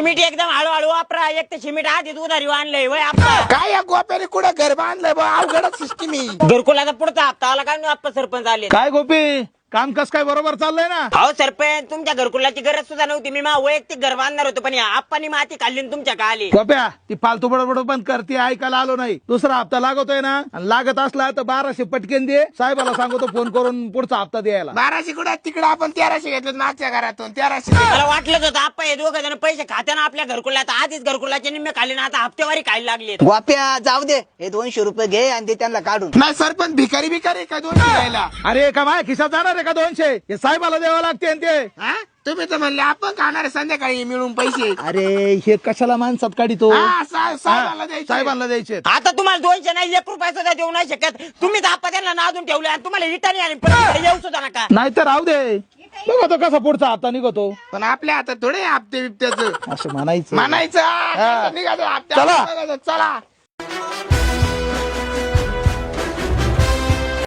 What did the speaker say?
Cement एकदम हळूहळू वापरा. एक तर सिमेंट आधीच उधारी आणलंय वय आपला. काय या गोप्याने कुठं घर बांधलंय बा? अवघडच सिस्टीम ही. घरकुलाचा पुढचा हप्ता आला काय आपला सरपंच आले. काय गोपी काम कस काय बरोबर चाललंय ना? हो सरपंच, तुमच्या घरकुलाची गरज सुद्धा नव्हती. मी वैयक्तिक घर बांधणार होतो, पण आप्पानी माती खाल्ली आणि तुमच्या का आली. गोप्या ती फालतू बडबड पण करते, ऐकायला आलो नाही. दुसरा हप्ता लागतोय ना, आणि लागत असला तर 1200 पटकेन दे. साहेबाला सांगतो फोन करून पुढचा हप्ता द्यायला. 1200 कुठं तिकडे आपण 1300 घेतलं मागच्या घरातून 1300. मला वाटलंच होतं आप्पा हे दोघं जण पैसे खात्यानं आपल्या घरकुलात आधीच घरकुलाचे निम्मे खाल्ले ना, आता हप्तेवारी खायला लागले. वाप्या जाऊ दे, हे 200 रुपये घे आणि ते त्यांना काढून. नाही सरपंच भिकारी भिकारी का 200 घ्यायला? अरे का माय खिशात जाणार आहे का 200? हे साहेबाला द्यावं लागते आणि ते. हा? तुम्ही तर म्हणले आपण खाणार संध्याकाळी मिळून पैसे. अरे हे कशाला माणसात काढितो? हा, साहेबाला द्यायचे. साहेबांना द्यायचे. आता तुम्हाला 200 नाही 1 रुपया सुद्धा देऊ नाही शकत. तुम्ही आप्पा त्यांना नादून ठेवले आणि तुम्हाला रिटर्न आणि परत येऊ सुद्धा नका. नाही तर राहू दे, बघतो कसा पुढचा हप्ता निघतो. पण आपल्या हातात थोडे हप्ते बिप्त्याचं असं म्हणायचं. म्हणायचं. निघायचं हप्त्या. चला. चला